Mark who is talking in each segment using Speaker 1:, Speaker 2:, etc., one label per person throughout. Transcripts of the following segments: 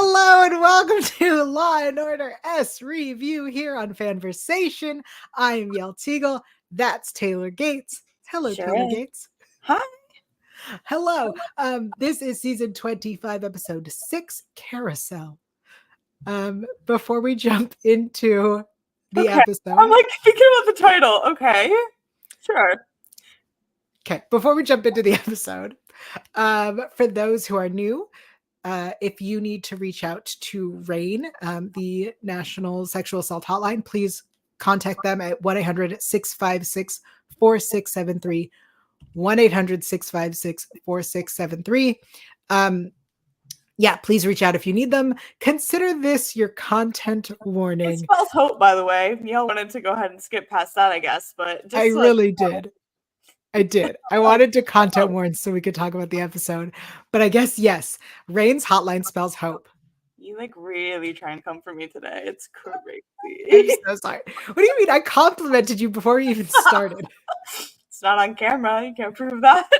Speaker 1: Hello and welcome to Law and Order SVU here on FANVERSATION. I am Yael Tygiel. That's Taylor Gates. Hello,
Speaker 2: Sure
Speaker 1: Taylor
Speaker 2: is.
Speaker 1: Gates.
Speaker 2: Hi.
Speaker 1: Hello. This is season 25, episode 6, Carousel. Before we jump into the episode,
Speaker 2: I'm like thinking about the title. Okay, sure.
Speaker 1: Okay, before we jump into the episode, for those who are new, if you need to reach out to RAINN, the National Sexual Assault Hotline, please contact them at 1-800-656-4673, 1-800-656-4673. Yeah, please reach out if you need them. Consider this your content warning.
Speaker 2: It spells hope, by the way. Yael wanted to go ahead and skip past that, I guess, but just
Speaker 1: I really did. I did. I wanted to content warn so we could talk about the episode. But I guess, yes, RAINN's hotline spells hope.
Speaker 2: You like really trying to come for me today. It's crazy.
Speaker 1: I'm so sorry. What do you mean? I complimented you before we even started.
Speaker 2: It's not on camera. You can't prove that.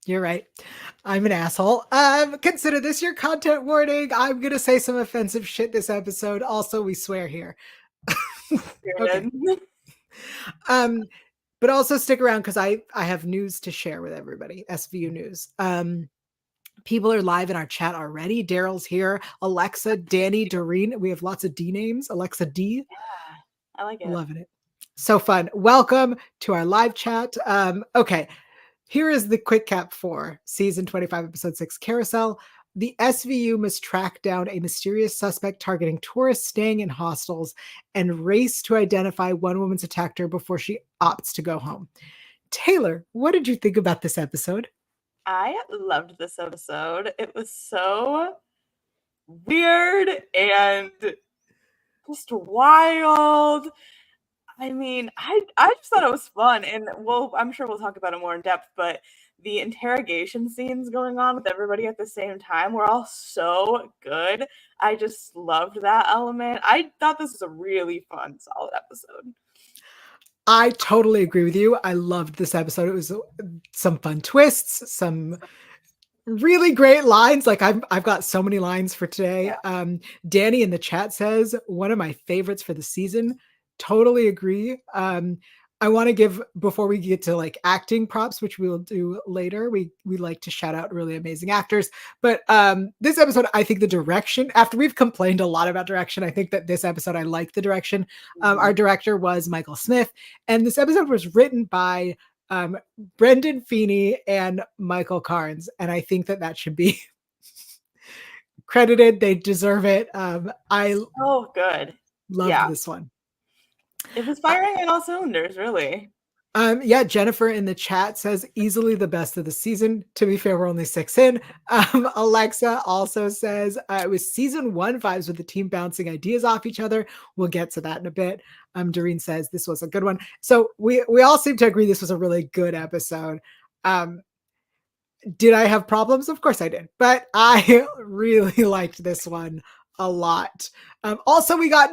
Speaker 1: You're right. I'm an asshole. Consider this your content warning. I'm going to say some offensive shit this episode. Also, we swear here. Okay. But also stick around because I have news to share with everybody. SVU news. People are live in our chat already. Daryl's here. Alexa, Danny, Doreen. We have lots of D names. Alexa D.
Speaker 2: Yeah, I like it.
Speaker 1: Loving it. So fun. Welcome to our live chat. Okay. Here is the quick cap for season 25, episode 6, Carousel. The SVU must track down a mysterious suspect targeting tourists staying in hostels and race to identify one woman's attacker before she opts to go home. Taylor, what did you think about this episode?
Speaker 2: I loved this episode. It was so weird and just wild. I mean, I just thought it was fun, and I'm sure we'll talk about it more in depth, but the interrogation scenes going on with everybody at the same time were all so good. I just loved that element. I thought this was a really fun, solid episode.
Speaker 1: I totally agree with you. I loved this episode. It was some fun twists, some really great lines. Like I've got so many lines for today.
Speaker 2: Yeah.
Speaker 1: Danny in the chat says one of my favorites for the season. Totally agree. I want to give, before we get to like acting props, which we will do later, we like to shout out really amazing actors. But this episode, I think the direction, after we've complained a lot about direction, I think that this episode, I like the direction. Our director was Michael Smith, and this episode was written by Brendan Feeney and Michael Carnes, and I think that should be credited. They deserve it.
Speaker 2: Oh, good.
Speaker 1: Loved this one.
Speaker 2: It was firing on all cylinders, really.
Speaker 1: Yeah, Jennifer in the chat says easily the best of the season. To be fair, we're only 6 in. Alexa also says it was season 1 vibes with the team bouncing ideas off each other. We'll get to that in a bit. Doreen says this was a good one. So we all seem to agree this was a really good episode. Did I have problems? Of course I did, but I really liked this one a lot. Also, we got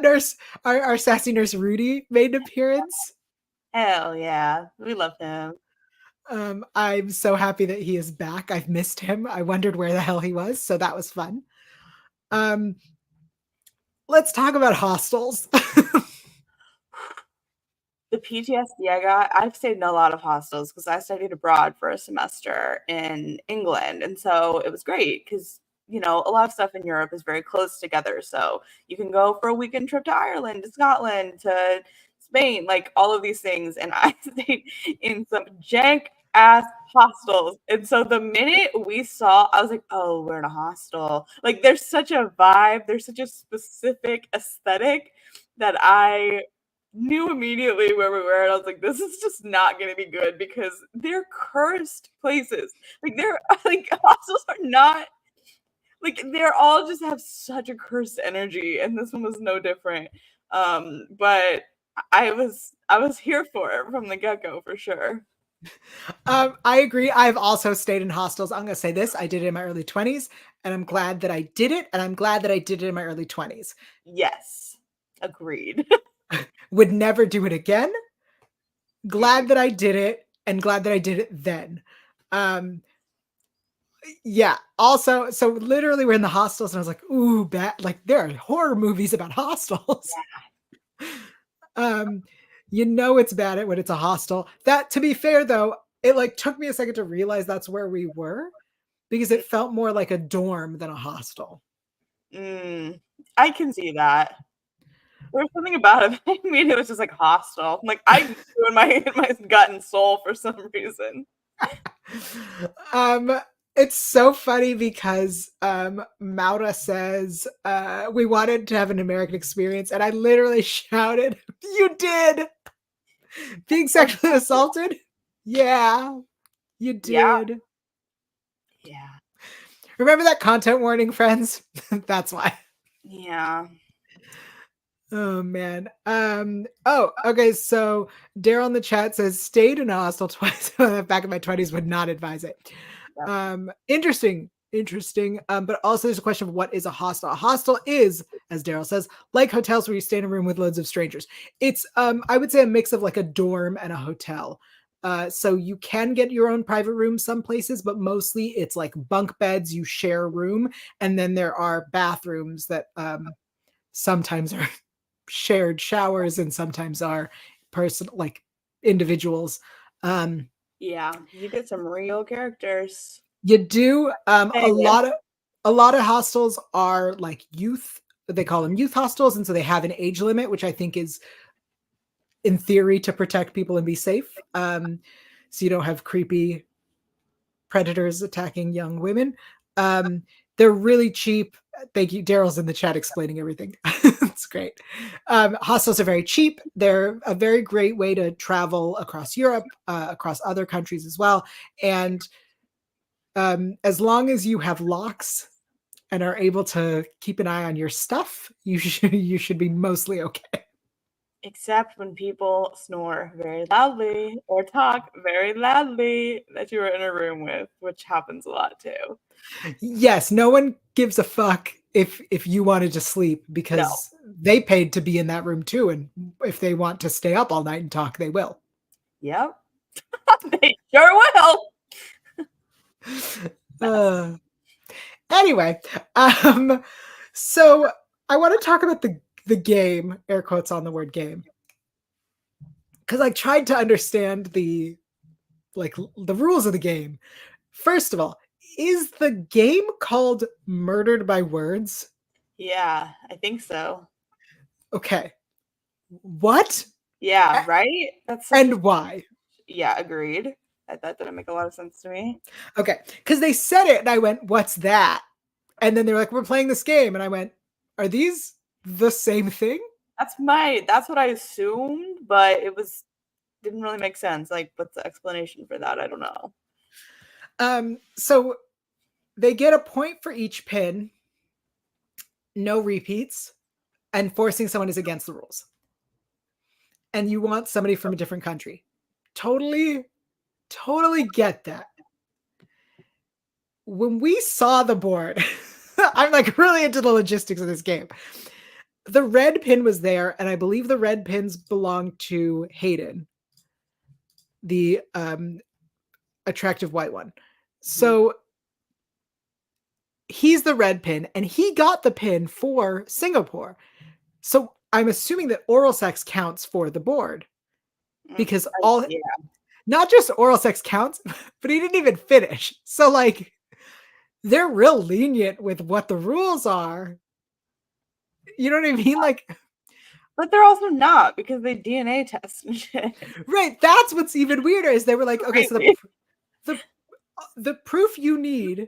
Speaker 1: our sassy nurse Rudy made an appearance.
Speaker 2: Hell yeah, we love him.
Speaker 1: I'm so happy that he is back. I've missed him. I wondered where the hell he was, so that was fun. Let's talk about hostels.
Speaker 2: The PTSD I got, I've stayed in a lot of hostels because I studied abroad for a semester in England. And so it was great because, you know, a lot of stuff in Europe is very close together. So you can go for a weekend trip to Ireland, to Scotland, to Spain, like all of these things. And I stayed in some jank ass hostels. And so the minute we saw, I was like, oh, we're in a hostel. Like there's such a vibe, there's such a specific aesthetic that I knew immediately where we were, and I was like, this is just not going to be good because they're cursed places. Like they're like hostels are not like, they're all just have such a cursed energy, and this one was no different. But I was here for it from the get-go for sure.
Speaker 1: I agree. I've also stayed in hostels. I'm going to say this. I did it in my early 20s, and I'm glad that I did it. And I'm glad that I did it in my early 20s.
Speaker 2: Yes. Agreed.
Speaker 1: Would never do it again. Glad that I did it, and glad that I did it then. Yeah. Also, so literally we're in the hostels and I was like, ooh, bad. Like there are horror movies about hostels. um, you know it's bad when it's a hostel. That, to be fair though, it like took me a second to realize that's where we were because it felt more like a dorm than a hostel.
Speaker 2: I can see that. There's something about it. I mean, it was just like hostile. Like I knew in my gut and soul for some reason.
Speaker 1: um it's so funny because Maura says we wanted to have an American experience and I literally shouted, you did being sexually assaulted. Yeah, you
Speaker 2: Yeah,
Speaker 1: did.
Speaker 2: yeah,
Speaker 1: Remember that content warning, friends? That's why.
Speaker 2: yeah.
Speaker 1: Oh man. Oh, okay. So Daryl in the chat says stayed in a hostel twice. Back in my 20s, would not advise it.
Speaker 2: Yep.
Speaker 1: Interesting. Interesting. But also there's a question of what is a hostel? A hostel is, as Daryl says, like hotels where you stay in a room with loads of strangers. It's I would say a mix of like a dorm and a hotel. So you can get your own private room some places, but mostly it's like bunk beds, you share a room, and then there are bathrooms that sometimes are shared showers and sometimes are person like individuals.
Speaker 2: Yeah, you get some real characters.
Speaker 1: You do
Speaker 2: Hey, yeah.
Speaker 1: a lot of hostels are like youth, they call them youth hostels, and so they have an age limit, which I think is in theory to protect people and be safe. So you don't have creepy predators attacking young women. They're really cheap. Thank you. Daryl's in the chat explaining everything. It's great. Hostels are very cheap. They're a very great way to travel across Europe, across other countries as well. And as long as you have locks and are able to keep an eye on your stuff, you should be mostly okay.
Speaker 2: Except when people snore very loudly or talk very loudly that you are in a room with, which happens a lot too.
Speaker 1: Yes, no one gives a fuck if you wanted to sleep
Speaker 2: No.
Speaker 1: because they paid to be in that room too, and if they want to stay up all night and talk, they will.
Speaker 2: Yep. They sure will.
Speaker 1: Uh, anyway, so I want to talk about the game, air quotes on the word game, because I tried to understand the rules of the game. First of all, is the game called Murdered by Words?
Speaker 2: Yeah, I think so.
Speaker 1: Okay. What?
Speaker 2: Yeah, right? That's such a
Speaker 1: And why?
Speaker 2: yeah, agreed. That didn't make a lot of sense to me.
Speaker 1: Okay. Because they said it and I went, what's that? And then they're like, we're playing this game. And I went, are these the same thing?
Speaker 2: That's what I assumed, but it was didn't really make sense. Like, what's the explanation for that? I don't know.
Speaker 1: So they get a point for each pin, no repeats, and forcing someone is against the rules. And you want somebody from a different country. Totally get that. When we saw the board, I'm like really into the logistics of this game. The red pin was there, and I believe the red pins belong to Hayden, the attractive white one. So he's the red pin, and he got the pin for Singapore. So I'm assuming that oral sex counts for the board because
Speaker 2: Yeah.
Speaker 1: not just oral sex counts, but he didn't even finish. So like they're real lenient with what the rules are. You know what I mean? Like,
Speaker 2: But they're also not because they DNA test and shit.
Speaker 1: right. That's what's even weirder is they were like, okay, so the proof you need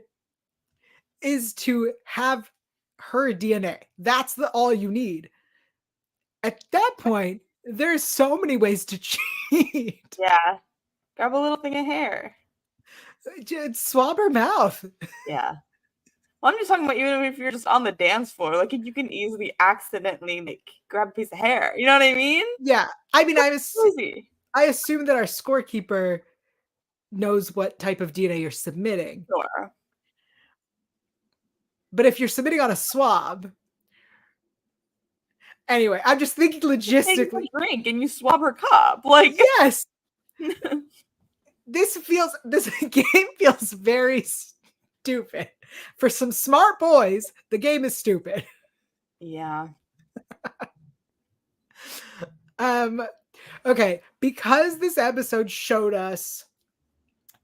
Speaker 1: is to have her DNA. That's all you need. At that point, there's so many ways to cheat.
Speaker 2: Yeah. Grab a little thing of hair.
Speaker 1: Just swab her mouth.
Speaker 2: Yeah. Well, I'm just talking about even if you're just on the dance floor, like you can easily accidentally like grab a piece of hair. You know what I mean?
Speaker 1: Yeah. I mean,
Speaker 2: Crazy.
Speaker 1: I assume that our scorekeeper knows what type of DNA you're submitting.
Speaker 2: Sure.
Speaker 1: But if you're submitting on a swab, anyway, I'm just thinking logistically.
Speaker 2: You drink and you swab her cup, like
Speaker 1: yes. This game feels very stupid. For some smart boys, the game is stupid.
Speaker 2: Yeah.
Speaker 1: Okay, because this episode showed us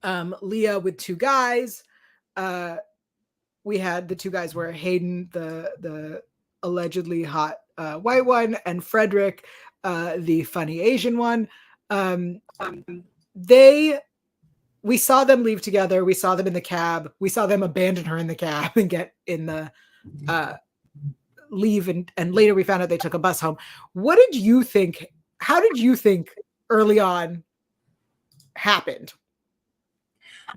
Speaker 1: Leah with two guys. We had the two guys were Hayden, the allegedly hot white one, and Frederick, the funny Asian one. We saw them leave together. We saw them in the cab. We saw them abandon her in the cab and get in the leave. And later we found out they took a bus home. What did you think? How did you think early on happened?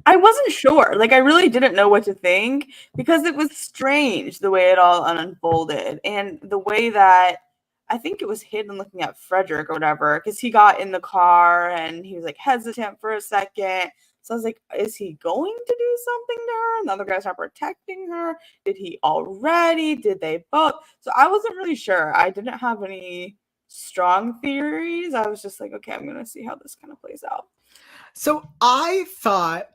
Speaker 2: I wasn't sure. Like, I really didn't know what to think because it was strange the way it all unfolded and the way that I think it was Hayden looking at Frederick or whatever because he got in the car and he was like hesitant for a second. So I was like, is he going to do something to her? And the other guy's not protecting her. Did he already? Did they both? So I wasn't really sure. I didn't have any strong theories. I was just like, okay, I'm going to see how this kind of plays out.
Speaker 1: So I thought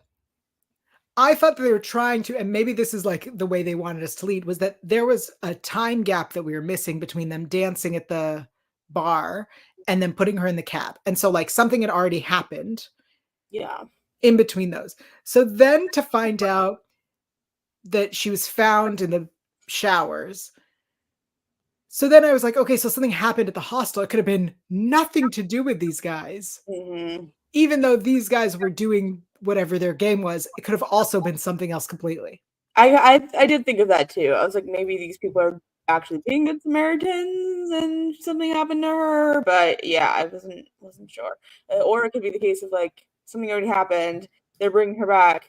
Speaker 1: that they were trying to, and maybe this is like the way they wanted us to lead, was that there was a time gap that we were missing between them dancing at the bar and then putting her in the cab. And so like something had already happened.
Speaker 2: Yeah.
Speaker 1: In between those. So then to find out that she was found in the showers. So then I was like, okay, so something happened at the hostel. It could have been nothing to do with these guys.
Speaker 2: Mm-hmm.
Speaker 1: Even though these guys were doing whatever their game was, it could have also been something else completely.
Speaker 2: I did think of that too. I was like, maybe these people are actually being good Samaritans and something happened to her. But yeah, I wasn't sure. Or it could be the case of like something already happened. They're bringing her back,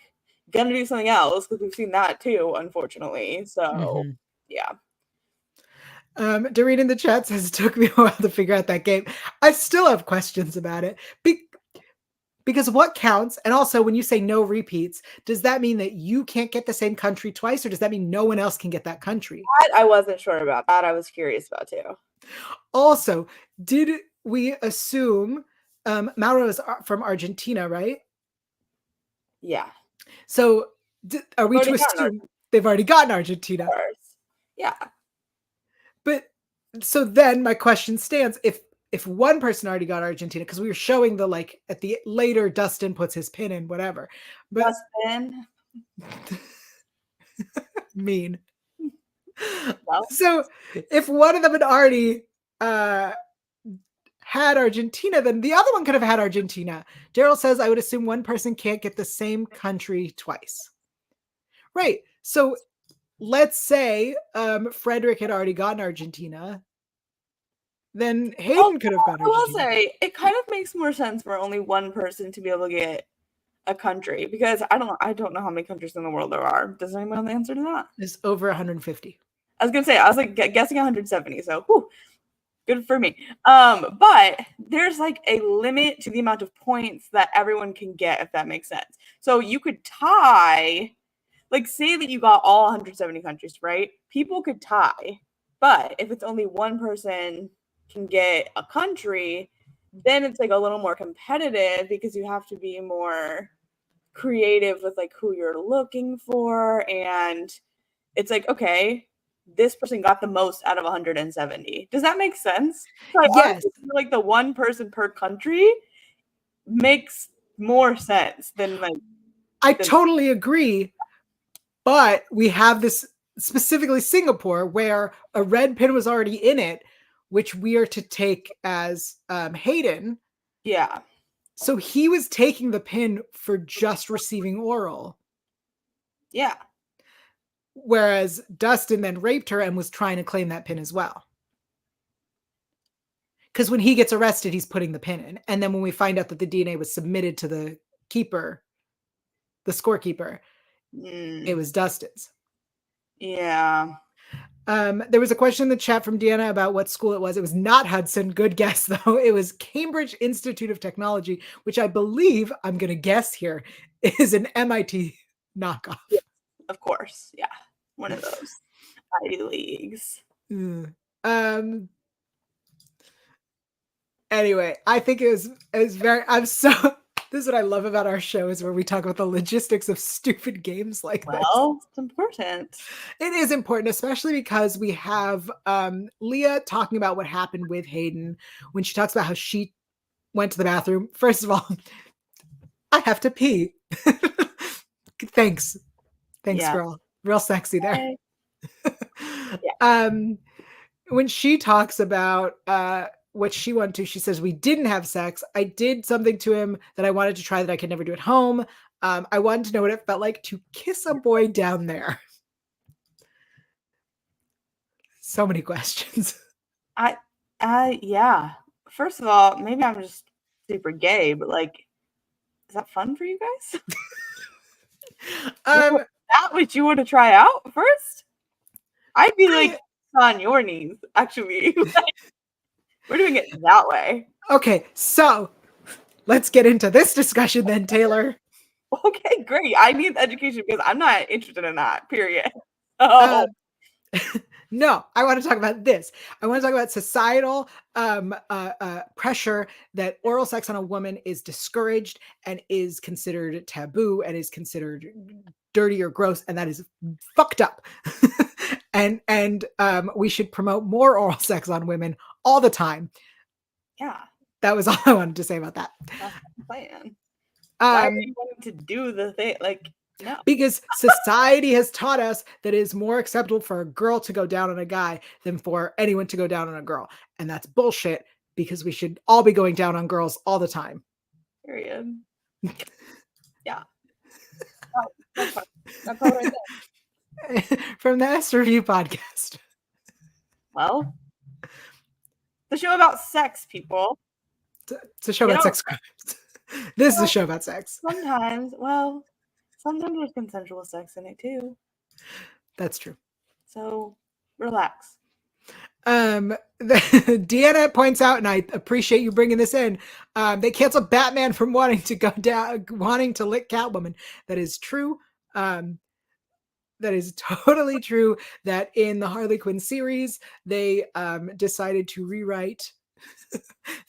Speaker 2: gonna do something else because we've seen that too, unfortunately. So yeah.
Speaker 1: Doreen in the chat says it took me a while to figure out that game. I still have questions about it. Because what counts, and also when you say no repeats, does that mean that you can't get the same country twice, or does that mean no one else can get that country?
Speaker 2: That I wasn't sure about. That I was curious about too.
Speaker 1: Also, did we assume Mauro is from Argentina, right?
Speaker 2: Yeah.
Speaker 1: So are we to assume they've already gotten Argentina?
Speaker 2: Yeah.
Speaker 1: But so then my question stands, if one person already got Argentina, because we were showing the like at the later Dustin puts his pin in, whatever. But
Speaker 2: Dustin.
Speaker 1: mean.
Speaker 2: Well.
Speaker 1: So if one of them had already had Argentina, then the other one could have had Argentina. Daryl says, I would assume one person can't get the same country twice. Right. So let's say Frederick had already gotten Argentina. Then Hayden could have gotten Argentina.
Speaker 2: I will say, it kind of makes more sense for only one person to be able to get a country because I don't know how many countries in the world there are. Does anyone know the answer to that?
Speaker 1: There's over 150.
Speaker 2: I was gonna say, I was like guessing 170, so whew, good for me. But there's like a limit to the amount of points that everyone can get, if that makes sense. So you could tie, like say that you got all 170 countries, right? People could tie, but if it's only one person can get a country, then it's like a little more competitive because you have to be more creative with like who you're looking for, and it's like, okay, this person got the most out of 170. Does that make sense? So
Speaker 1: yes.
Speaker 2: Like the one person per country makes more sense than like.
Speaker 1: I totally agree, but we have this specifically Singapore where a red pin was already in it, which we are to take as Hayden.
Speaker 2: Yeah.
Speaker 1: So he was taking the pin for just receiving oral.
Speaker 2: Yeah.
Speaker 1: Whereas Dustin then raped her and was trying to claim that pin as well. Because when he gets arrested, he's putting the pin in. And then when we find out that the DNA was submitted to the keeper, the scorekeeper, it was Dustin's.
Speaker 2: Yeah.
Speaker 1: There was a question in the chat from Deanna about what school it was. It was not Hudson. Good guess, though. It was Cambridge Institute of Technology, which I believe, I'm going to guess here, is an MIT knockoff.
Speaker 2: Yeah, of course. Yeah. One of those Ivy Leagues.
Speaker 1: Anyway, I think it was very, This is what I love about our show, is where we talk about the logistics of stupid games like this.
Speaker 2: Well, it's important.
Speaker 1: It is important, especially because we have Leah talking about what happened with Hayden when she talks about how she went to the bathroom. First of all, I have to pee. Thanks,
Speaker 2: Yeah.
Speaker 1: girl. Real sexy there.
Speaker 2: Okay. Yeah.
Speaker 1: When she talks about what she wanted to, she says, we didn't have sex. I did something to him that I wanted to try that I could never do at home. I wanted to know what it felt like to kiss a boy down there. So many questions.
Speaker 2: Yeah. First of all, maybe I'm just super gay, but like, is that fun for you guys? That what you want to try out first? I'd be like on your knees, actually. We're doing it that way.
Speaker 1: Okay, so let's get into this discussion then, Taylor.
Speaker 2: Okay, great. I need education because I'm not interested in that, period. Oh.
Speaker 1: No, I want to talk about this. I want to talk about societal pressure that oral sex on a woman is discouraged and is considered taboo and is considered dirty or gross, and that is fucked up. and we should promote more oral sex on women all the time.
Speaker 2: Yeah.
Speaker 1: That was all I wanted to say about that.
Speaker 2: That's the plan. Why are you wanting to do the thing? Like, no.
Speaker 1: Because society has taught us that it is more acceptable for a girl to go down on a guy than for anyone to go down on a girl. And that's bullshit, because we should all be going down on girls all the time.
Speaker 2: Period. Yeah. Oh, that's fine. That's all right there.
Speaker 1: From the SVU podcast.
Speaker 2: Well, the show about sex, people.
Speaker 1: It's a show about sex crimes. This is a show about sex.
Speaker 2: Sometimes there's consensual sex in it too.
Speaker 1: That's true.
Speaker 2: So relax.
Speaker 1: Deanna points out, and I appreciate you bringing this in, they canceled Batman from wanting to lick Catwoman. That is true. That is totally true, that in the Harley Quinn series, they decided to rewrite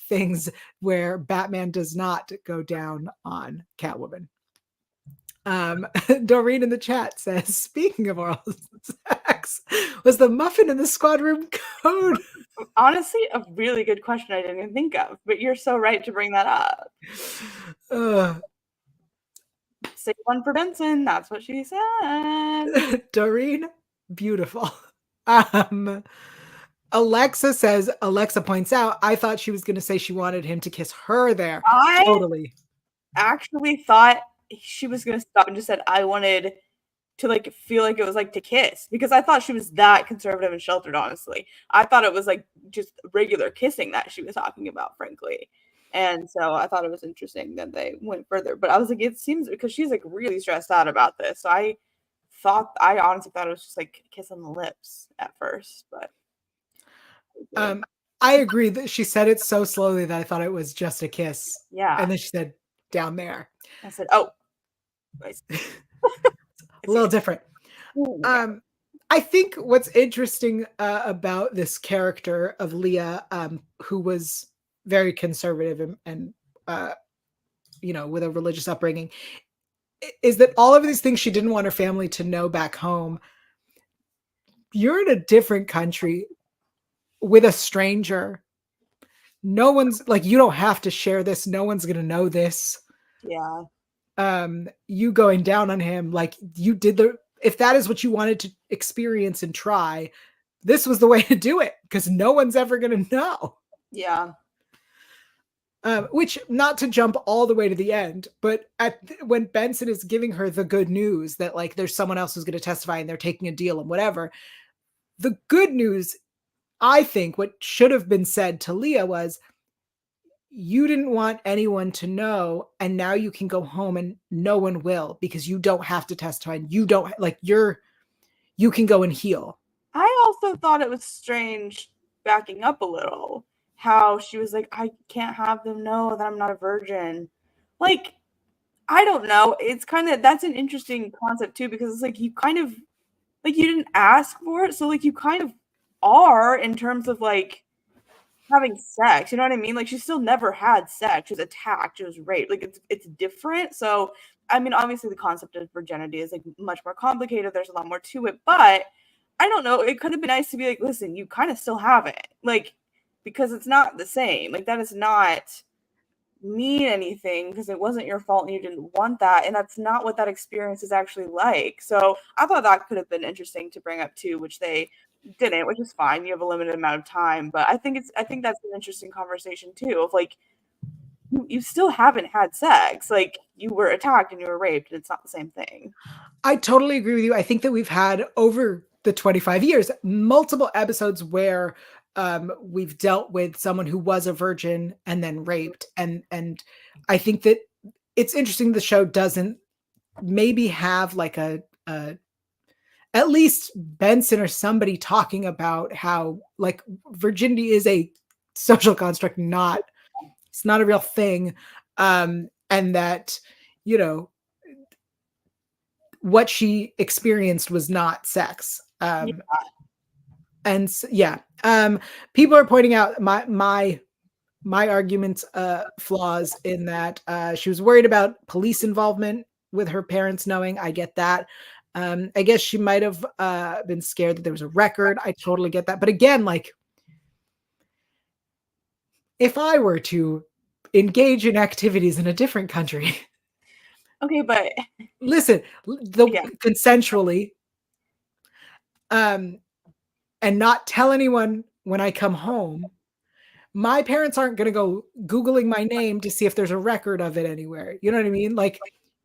Speaker 1: things where Batman does not go down on Catwoman. Doreen in the chat says, speaking of oral sex, was the muffin in the squad room code?
Speaker 2: Honestly, a really good question I didn't even think of, but you're so right to bring that up. Say one for Benson, that's what she said.
Speaker 1: Doreen, beautiful. Alexa points out, I thought she was going to say she wanted him to kiss her there. Totally.
Speaker 2: Actually thought she was going to stop and just said, I wanted to like feel like it was like to kiss, because I thought she was that conservative and sheltered, honestly. I thought it was like just regular kissing that she was talking about, frankly. And so I thought it was interesting that they went further. But I was like, it seems, because she's like really stressed out about this. So I honestly thought it was just like a kiss on the lips at first. But
Speaker 1: I agree that she said it so slowly that I thought it was just a kiss.
Speaker 2: Yeah.
Speaker 1: And then she said, down there.
Speaker 2: I said, oh.
Speaker 1: A little different. I think what's interesting about this character of Leah, who was very conservative and with a religious upbringing, is that all of these things she didn't want her family to know back home. You're in a different country with a stranger. No one's like, you don't have to share this. No one's going to know this.
Speaker 2: Yeah.
Speaker 1: You going down on him, like you did if that is what you wanted to experience and try, this was the way to do it, because no one's ever going to know.
Speaker 2: Yeah.
Speaker 1: Which, not to jump all the way to the end, but when Benson is giving her the good news that like there's someone else who's going to testify and they're taking a deal and whatever, the good news, I think what should have been said to Leah was, you didn't want anyone to know, and now you can go home and no one will, because you don't have to testify, and you don't you can go and heal.
Speaker 2: I also thought it was strange, backing up a little, how she was like, I can't have them know that I'm not a virgin. Like, I don't know. It's kind of, that's an interesting concept too, because it's like, you kind of, like, you didn't ask for it. So like, you kind of are, in terms of like, having sex. You know what I mean? Like she still never had sex. She was attacked. She was raped. Like it's different. So I mean, obviously the concept of virginity is like much more complicated. There's a lot more to it, but I don't know. It could have been nice to be like, listen, you kind of still have it, like because it's not the same. Like that is not mean anything because it wasn't your fault and you didn't want that, and that's not what that experience is actually like. So I thought that could have been interesting to bring up too, which they didn't, which is fine. You have a limited amount of time, but I think that's an interesting conversation too of like you still haven't had sex, like you were attacked and you were raped, and it's not the same thing.
Speaker 1: I totally agree with you. I think that we've had over the 25 years multiple episodes where we've dealt with someone who was a virgin and then raped, and I think that it's interesting the show doesn't maybe have like a at least Benson or somebody talking about how like virginity is a social construct, not it's not a real thing, and that you know what she experienced was not sex.
Speaker 2: Yeah.
Speaker 1: And yeah, people are pointing out my argument's flaws in that she was worried about police involvement with her parents knowing. I get that. I guess she might have been scared that there was a record. I totally get that. But again, like, if I were to engage in activities in a different country,
Speaker 2: Okay, but
Speaker 1: listen,
Speaker 2: yeah.
Speaker 1: consensually, and not tell anyone when I come home, my parents aren't going to go Googling my name to see if there's a record of it anywhere. You know what I mean? Like,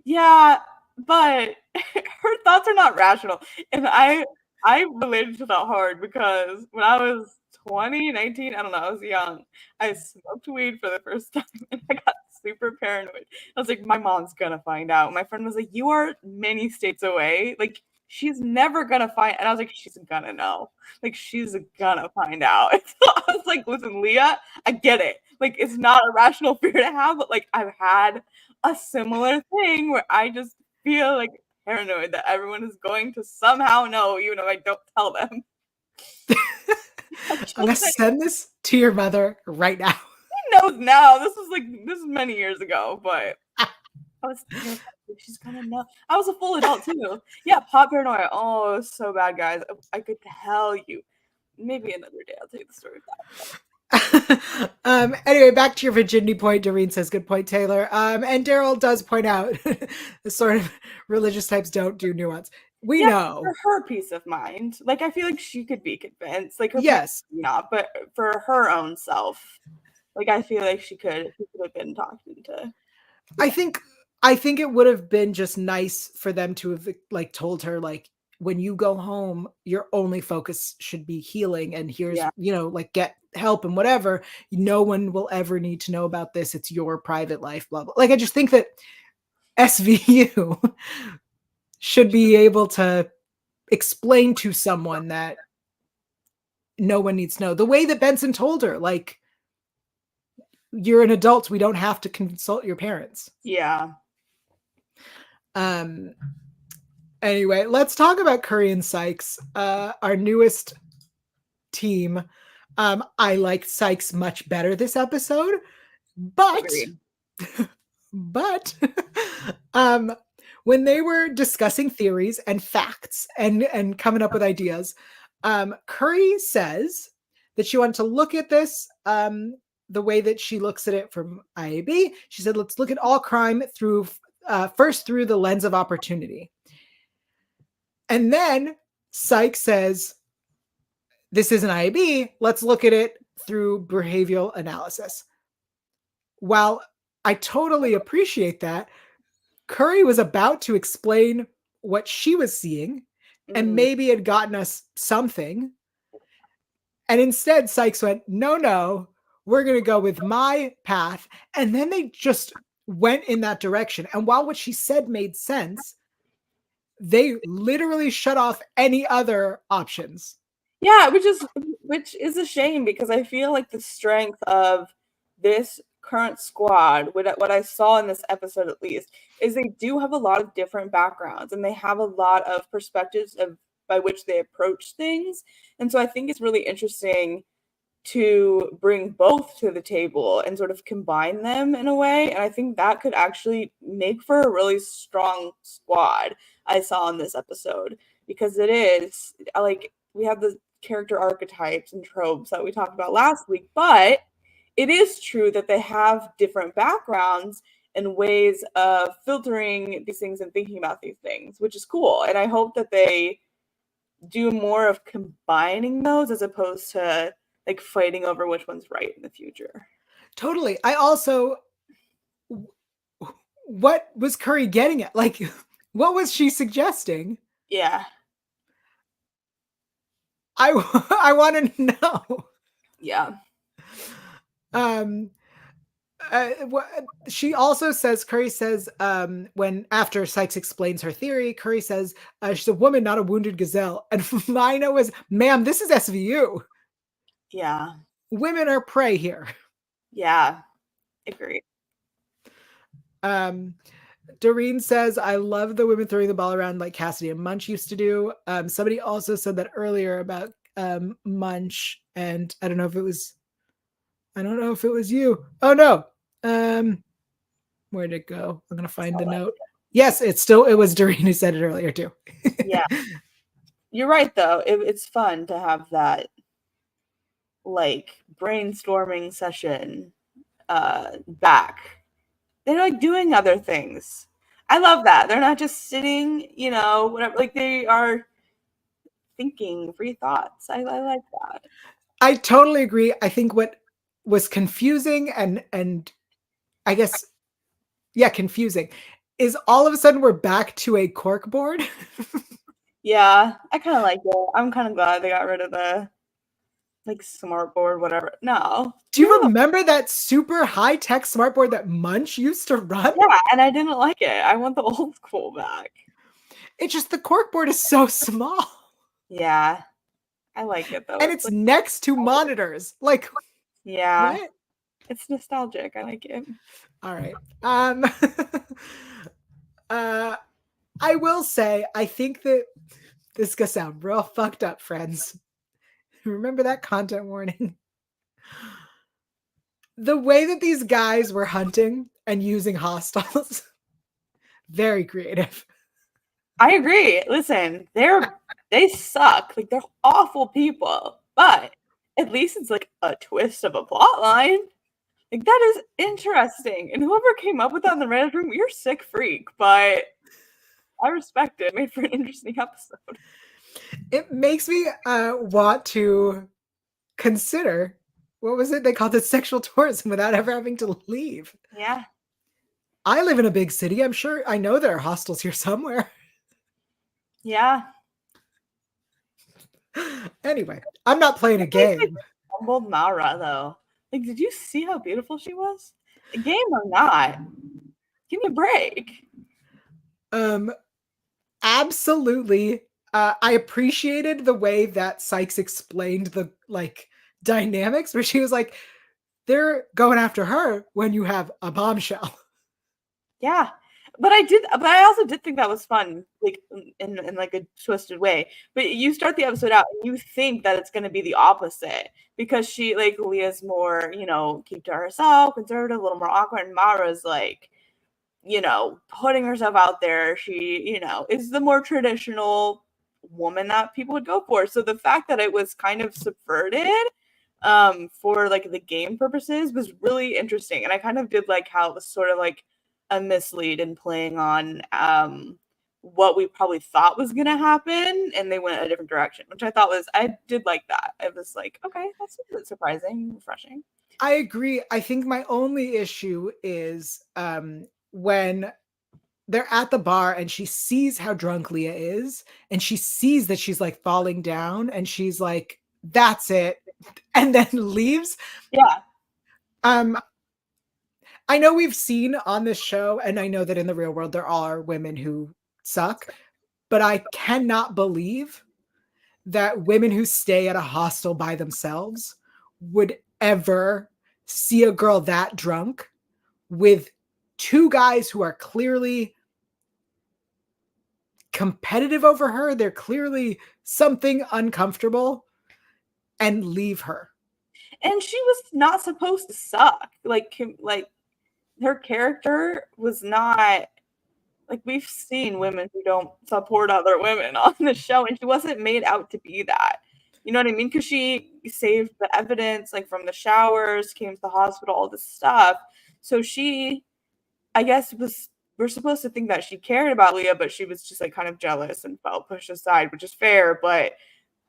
Speaker 2: Yeah, but her thoughts are not rational. And I related to that hard because when I was 20, 19, I don't know, I was young. I smoked weed for the first time and I got super paranoid. I was like, my mom's gonna find out. My friend was like, you are many states away. Like, she's never gonna find, and I was like, she's gonna know. Like, she's gonna find out. And so I was like, listen, Leah, I get it. Like, it's not a rational fear to have, but like I've had a similar thing where I just feel like paranoid that everyone is going to somehow know, even if I don't tell them.
Speaker 1: I'm going to send this to your mother right now.
Speaker 2: She knows now. This is many years ago, but I was she's gonna know. I was a full adult too. Yeah, pot paranoia. Oh, it was so bad, guys. I could tell you. Maybe another day I'll tell you the story of that.
Speaker 1: Anyway, back to your virginity point. Doreen says, good point, Taylor. And Daryl does point out the sort of religious types don't do nuance. We know.
Speaker 2: For her peace of mind. Like, I feel like she could be convinced. Like, her
Speaker 1: yes,
Speaker 2: not, but for her own self, like, I feel like she could have been talked into.
Speaker 1: I think it would have been just nice for them to have like told her like, when you go home, your only focus should be healing, and here's like get help and whatever. No one will ever need to know about this. It's your private life, blah blah. Like, I just think that SVU should be able to explain to someone that no one needs to know. The way that Benson told her, like, you're an adult, we don't have to consult your parents.
Speaker 2: Yeah.
Speaker 1: Anyway, let's talk about Curry and Sykes, our newest team. I like Sykes much better this episode, but when they were discussing theories and facts and coming up with ideas, Curry says that she wanted to look at this the way that she looks at it from IAB. She said, let's look at all crime through first through the lens of opportunity. And then Sykes says, this isn't IAB. Let's look at it through behavioral analysis. While I totally appreciate that, Curry was about to explain what she was seeing and maybe had gotten us something. And instead, Sykes went, no, we're going to go with my path. And then they just went in that direction. And while what she said made sense, they literally shut off any other options.
Speaker 2: Yeah, which is a shame because I feel like the strength of this current squad, what I saw in this episode at least, is they do have a lot of different backgrounds and they have a lot of perspectives of by which they approach things. And so I think it's really interesting to bring both to the table and sort of combine them in a way. And I think that could actually make for a really strong squad I saw in this episode, because it is like we have the character archetypes and tropes that we talked about last week, but it is true that they have different backgrounds and ways of filtering these things and thinking about these things, which is cool. And I hope that they do more of combining those as opposed to like fighting over which one's right in the future.
Speaker 1: Totally. I also, what was Curry getting at? Like, what was she suggesting?
Speaker 2: Yeah.
Speaker 1: I want to know.
Speaker 2: Yeah.
Speaker 1: She also says, Curry says, when after Sykes explains her theory, Curry says, she's a woman, not a wounded gazelle. And my note was, ma'am, this is SVU.
Speaker 2: Yeah.
Speaker 1: Women are prey here.
Speaker 2: Yeah. Agree.
Speaker 1: Doreen says, I love the women throwing the ball around like Cassidy and Munch used to do. Somebody also said that earlier about Munch, and I don't know if it was you. Oh no. Where'd it go? I'm gonna find the note. Yes, it was Doreen who said it earlier too.
Speaker 2: Yeah. You're right though. It's fun to have that like brainstorming session back. They're like doing other things. I love that. They're not just sitting, whatever, like they are thinking free thoughts. I like that.
Speaker 1: I totally agree. I think what was confusing and I guess, yeah, confusing is all of a sudden we're back to a cork board.
Speaker 2: Yeah, I kind of like it. I'm kind of glad they got rid of the like smart board, whatever. No.
Speaker 1: Do you remember that super high-tech smart board that Munch used to run?
Speaker 2: Yeah, and I didn't like it. I want the old school back.
Speaker 1: It's just the cork board is so small.
Speaker 2: Yeah. I like it though.
Speaker 1: And it's like, next to monitors. Like,
Speaker 2: yeah.
Speaker 1: What?
Speaker 2: It's nostalgic. I like it.
Speaker 1: All right. I will say, I think that this is gonna sound real fucked up, friends. Remember that content warning? The way that these guys were hunting and using hostels, very creative.
Speaker 2: I agree. Listen, they suck. Like they're awful people, but at least it's like a twist of a plot line. Like that is interesting. And whoever came up with that in the writers' room, you're a sick freak, but I respect it. It made for an interesting episode.
Speaker 1: It makes me want to consider, what was it? They called it sexual tourism without ever having to leave.
Speaker 2: Yeah.
Speaker 1: I live in a big city. I'm sure I know there are hostels here somewhere.
Speaker 2: Yeah.
Speaker 1: Anyway, I'm not playing a game.
Speaker 2: Humbled Mara though. Like, did you see how beautiful she was? A game or not? Give me a break.
Speaker 1: Absolutely. I appreciated the way that Sykes explained the like dynamics, where she was like, they're going after her when you have a bombshell.
Speaker 2: Yeah. But I also did think that was fun, like in like a twisted way. But you start the episode out and you think that it's going to be the opposite, because she, like, Leah's more, keep to herself, conservative, a little more awkward, and Mara's like, putting herself out there. She, is the more traditional woman that people would go for. So the fact that it was kind of subverted for like the game purposes was really interesting. And I kind of did like how it was sort of like a mislead and playing on what we probably thought was going to happen, and they went a different direction, which I did like that. I was like, okay, that's a bit surprising, refreshing.
Speaker 1: I agree. I think my only issue is when they're at the bar and she sees how drunk Leah is, and she sees that she's like falling down, and she's like, that's it, and then leaves.
Speaker 2: Yeah.
Speaker 1: I know we've seen on this show, and I know that in the real world there are women who suck, but I cannot believe that women who stay at a hostel by themselves would ever see a girl that drunk with two guys who are clearly competitive over her. They're clearly something uncomfortable, and leave her.
Speaker 2: And she was not supposed to suck. Like her character was not like we've seen women who don't support other women on the show, and she wasn't made out to be that. You know what I mean? Because she saved the evidence, like from the showers, came to the hospital, all this stuff. So she, I guess, we're supposed to think that she cared about Leah, but she was just like kind of jealous and felt pushed aside, which is fair. But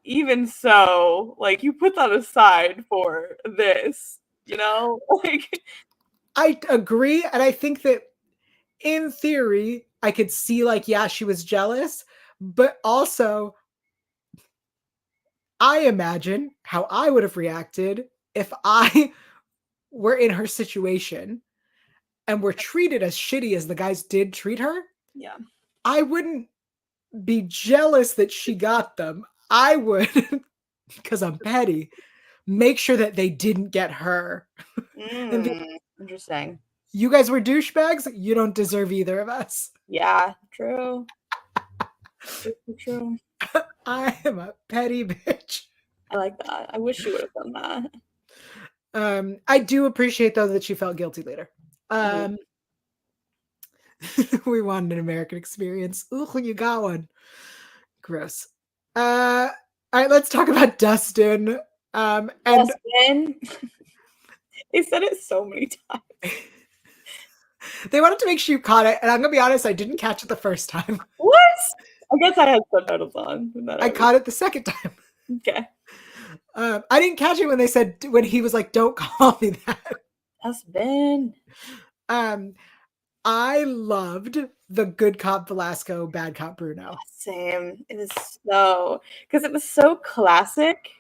Speaker 2: even so, like you put that aside for this, you know? Like
Speaker 1: I agree. And I think that in theory, I could see like, yeah, she was jealous, but also I imagine how I would have reacted if I were in her situation and were treated as shitty as the guys did treat her.
Speaker 2: yeah.
Speaker 1: I wouldn't be jealous that she got them. I would, because I'm petty, make sure that they didn't get her. And be,
Speaker 2: Interesting.
Speaker 1: you guys were douchebags. You don't deserve either of us.
Speaker 2: Yeah, true. True.
Speaker 1: I am a petty bitch.
Speaker 2: I like that. I wish you would have done that.
Speaker 1: I do appreciate though that she felt guilty later. We wanted an American experience. Ooh, you got one. Gross. All right, let's talk about Dustin. And
Speaker 2: Dustin. They said it so many times.
Speaker 1: They wanted to make sure you caught it, and I'm gonna be honest, I didn't catch it the first time.
Speaker 2: What? I guess I had subtitles on.
Speaker 1: I caught it the second time.
Speaker 2: Okay.
Speaker 1: I didn't catch it when he was like, "Don't call me that."
Speaker 2: Dustin.
Speaker 1: I loved the good cop Velasco, bad cop Bruno.
Speaker 2: Same. It was because it was so classic.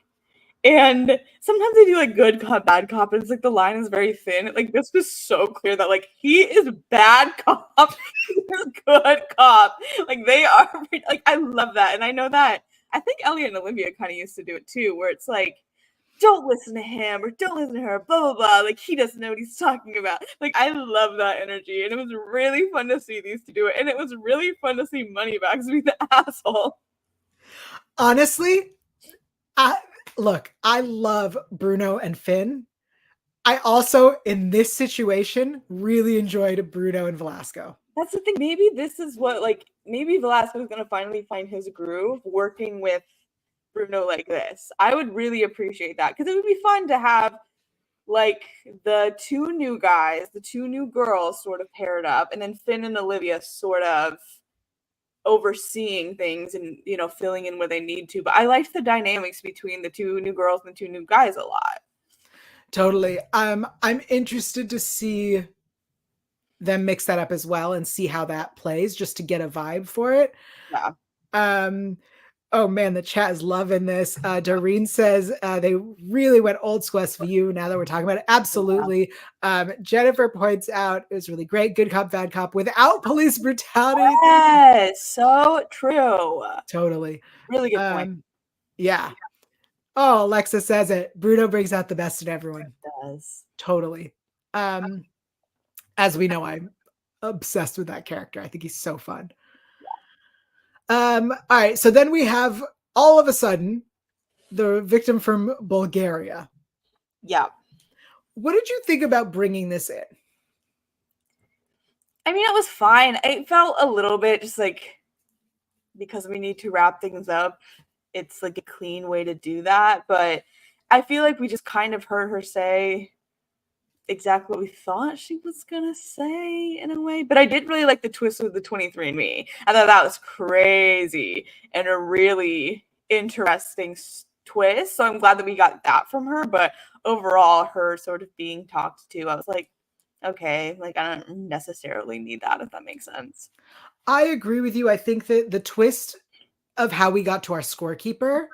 Speaker 2: And sometimes they do like good cop, bad cop, and it's like the line is very thin. Like this was so clear that like he is bad cop, he is good cop. Like they are like I love that. And I know that I think Elliot and Olivia kind of used to do it too, where it's like, don't listen to him or don't listen to her, blah blah blah. Like he doesn't know what he's talking about. Like I love that energy. And it was really fun to see these two do it. And it was really fun to see Moneybags be the asshole.
Speaker 1: Honestly, look, I love Bruno and Finn. I also, in this situation, really enjoyed Bruno and Velasco.
Speaker 2: That's the thing. Maybe this is what, like, maybe Velasco is going to finally find his groove working with Bruno like this. I would really appreciate that because it would be fun to have, like, the two new guys, the two new girls sort of paired up, and then Finn and Olivia sort of overseeing things and, you know, filling in where they need to. But I liked the dynamics between the two new girls and the two new guys a lot.
Speaker 1: Totally. I'm interested to see them mix that up as well and see how that plays just to get a vibe for it.
Speaker 2: Yeah.
Speaker 1: Oh man, the chat is loving this. Doreen says they really went old school SVU now that we're talking about it. Absolutely. Yeah. Jennifer points out it was really great. Good cop, bad cop without police brutality.
Speaker 2: Yes, so true.
Speaker 1: Totally.
Speaker 2: Really good point.
Speaker 1: Yeah. Oh, Alexa says it. Bruno brings out the best in everyone.
Speaker 2: It does.
Speaker 1: Totally. As we know, I'm obsessed with that character. I think he's so fun. All right. So then we have all of a sudden the victim from Bulgaria.
Speaker 2: Yeah.
Speaker 1: What did you think about bringing this in?
Speaker 2: I mean, it was fine. It felt a little bit just like because we need to wrap things up. It's like a clean way to do that. But I feel like we just kind of heard her say exactly what we thought she was going to say in a way. But I did really like the twist with the 23andMe. I thought that was crazy and a really interesting twist. So I'm glad that we got that from her. But overall, her sort of being talked to, I was like, okay, like I don't necessarily need that, if that makes sense.
Speaker 1: I agree with you. I think that the twist of how we got to our scorekeeper,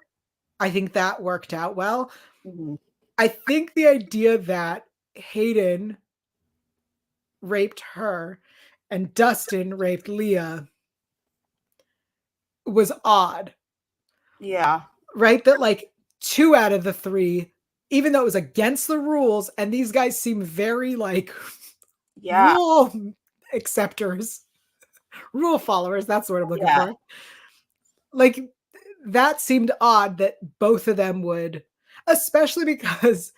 Speaker 1: I think that worked out well. Mm-hmm. I think the idea that Hayden raped her and Dustin raped Leah was odd.
Speaker 2: Yeah.
Speaker 1: Right? That like 2 out of the 3, even though it was against the rules, and these guys seem very like rule acceptors, rule followers. That's what I'm looking for. Like that seemed odd that both of them would, especially because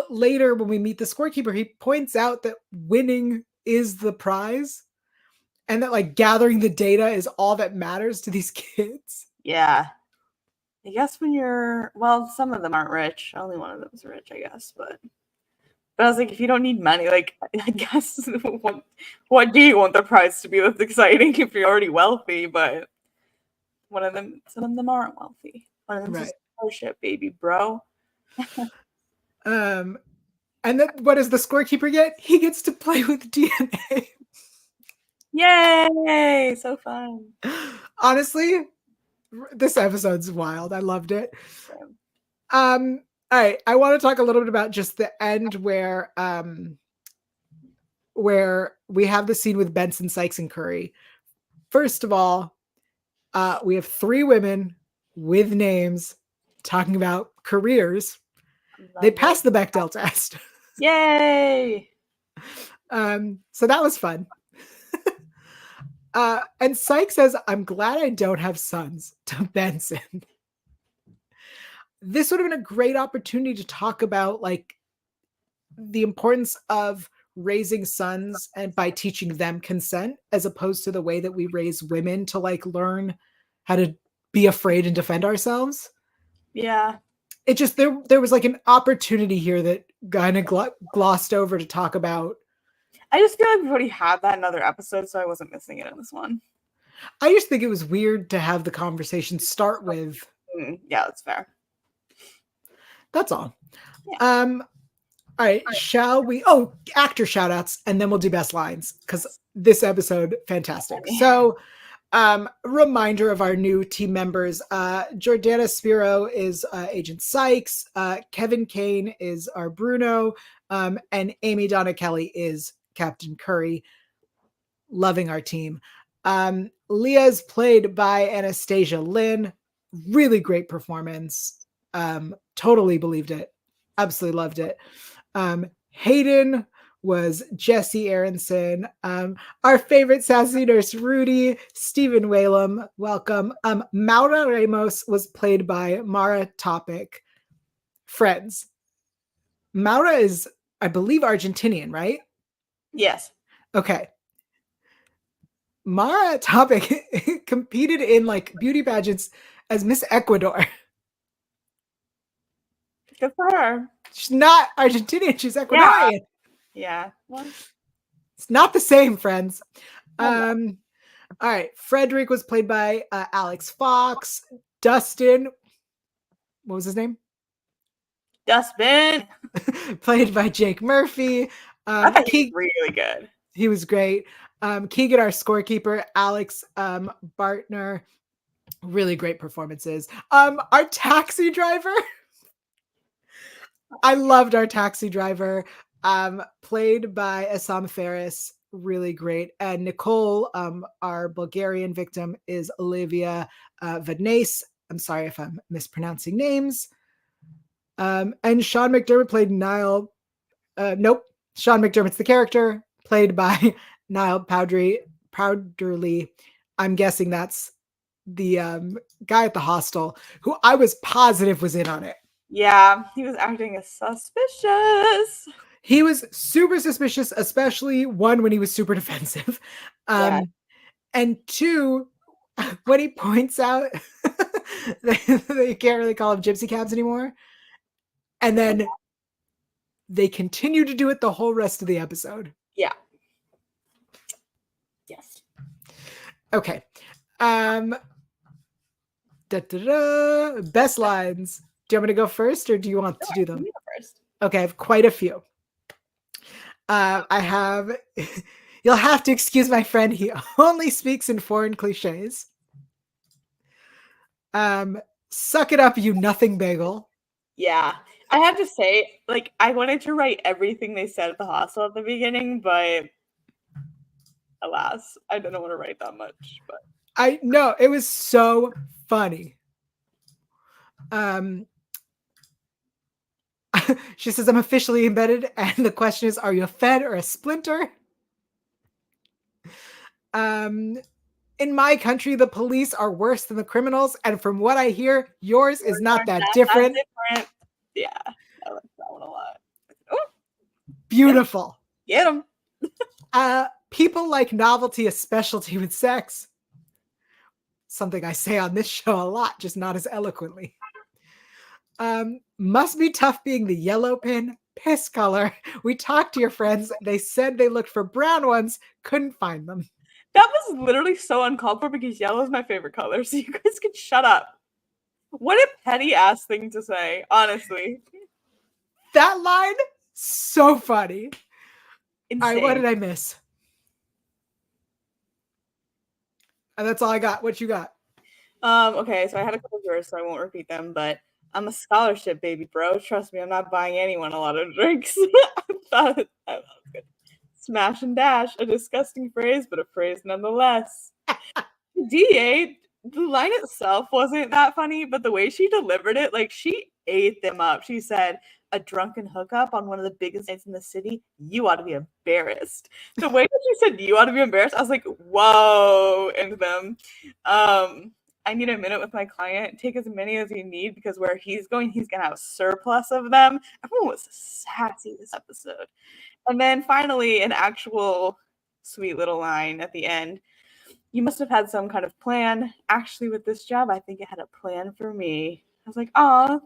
Speaker 1: later when we meet the scorekeeper, he points out that winning is the prize and that like gathering the data is all that matters to these kids.
Speaker 2: Yeah. I guess when you're, well, some of them aren't rich. Only one of them is rich, I guess. But I was like, if you don't need money, like, I guess what do you want the prize to be that's exciting if you're already wealthy? But some of them aren't wealthy. One of them's
Speaker 1: Right.
Speaker 2: a scholarship, baby, bro.
Speaker 1: And then what does the scorekeeper get? He gets to play with DNA.
Speaker 2: Yay! So fun.
Speaker 1: Honestly, this episode's wild. I loved it. All right, I want to talk a little bit about just the end where we have the scene with Benson, Sykes, and Curry. First of all, we have 3 women with names talking about careers. They passed the Bechdel test.
Speaker 2: Yay!
Speaker 1: So that was fun. And Sykes says, "I'm glad I don't have sons," to Benson. This would have been a great opportunity to talk about like the importance of raising sons and by teaching them consent, as opposed to the way that we raise women to like learn how to be afraid and defend ourselves.
Speaker 2: Yeah.
Speaker 1: It just, there was like an opportunity here that kind of glossed over to talk about.
Speaker 2: I just feel like we've already had that in other episodes, so I wasn't missing it in this one.
Speaker 1: I just think it was weird to have the conversation start with.
Speaker 2: Yeah, that's fair.
Speaker 1: That's all.
Speaker 2: Yeah.
Speaker 1: All right, shall we? Oh, actor shout outs, and then we'll do best lines because this episode, fantastic. So, reminder of our new team members. Jordana Spiro is Agent Sykes. Kevin Kane is our Bruno. And Amy Donna Kelly is Captain Curry. Loving our team. Leah is played by Anastasia Lynn. Really great performance. Totally believed it. Absolutely loved it. Hayden was Jesse Aronson. Our favorite sassy nurse, Rudy. Stephen Whalum, welcome. Maura Ramos was played by Mara Topic. Friends. Maura is, I believe, Argentinian, right?
Speaker 2: Yes.
Speaker 1: Okay. Mara Topic competed in like beauty pageants as Miss Ecuador.
Speaker 2: Good for her.
Speaker 1: She's not Argentinian, she's Ecuadorian.
Speaker 2: Yeah. Well,
Speaker 1: it's not the same, friends. All right. Frederick was played by Alex Fox. Dustin, what was his name?
Speaker 2: Dustbin.
Speaker 1: Played by Jake Murphy.
Speaker 2: I thought he was really good.
Speaker 1: He was great. Keegan, our scorekeeper, Alex Bartner, really great performances. Our taxi driver. I loved our taxi driver. Played by Assam Ferris, really great. And Nicole, our Bulgarian victim, is Olivia Vadnais. I'm sorry if I'm mispronouncing names. And Sean McDermott played Niall. Nope. Sean McDermott's the character, played by Niall Powderly. I'm guessing that's the guy at the hostel who I was positive was in on it.
Speaker 2: Yeah, he was acting as suspicious.
Speaker 1: He was super suspicious, especially one, when he was super defensive. And 2, when he points out that you can't really call them gypsy cabs anymore. And then they continue to do it the whole rest of the episode.
Speaker 2: Yeah. Yes.
Speaker 1: Okay. Best lines. Do you want me to go first, or do you want to do them?
Speaker 2: You go first.
Speaker 1: Okay, I have quite a few. I have, you'll have to excuse my friend. He only speaks in foreign cliches. Suck it up, you nothing bagel.
Speaker 2: Yeah. I have to say, like, I wanted to write everything they said at the hostel at the beginning, but alas, I didn't want to write that much. But
Speaker 1: I know, it was so funny. She says, I'm officially embedded, and the question is, are you a Fed or a Splinter? In my country, the police are worse than the criminals, and from what I hear, yours is not that different.
Speaker 2: Yeah, I like that one a lot.
Speaker 1: Beautiful.
Speaker 2: Get them.
Speaker 1: People like novelty, a specialty with sex. Something I say on this show a lot, just not as eloquently. Must be tough being the yellow pin. Piss color. We talked to your friends. They said they looked for brown ones. Couldn't find them.
Speaker 2: That was literally so uncalled for because yellow is my favorite color. So you guys can shut up. What a petty ass thing to say, honestly.
Speaker 1: That line, so funny.
Speaker 2: Insane.
Speaker 1: All right, what did I miss? And that's all I got. What you got?
Speaker 2: Okay, so I had a couple of yours, so I won't repeat them, but I'm a scholarship baby, bro. Trust me, I'm not buying anyone a lot of drinks. I thought it was good. Smash and dash, a disgusting phrase, but a phrase nonetheless. DA, the line itself wasn't that funny, but the way she delivered it, like she ate them up. She said, a drunken hookup on one of the biggest nights in the city, you ought to be embarrassed. The way that she said you ought to be embarrassed, I was like, whoa, into them. I need a minute with my client. Take as many as you need because where he's going, he's gonna have a surplus of them. Everyone was sassy this episode. And then finally, an actual sweet little line at the end. You must have had some kind of plan. Actually, with this job, I think it had a plan for me. I was like, aw,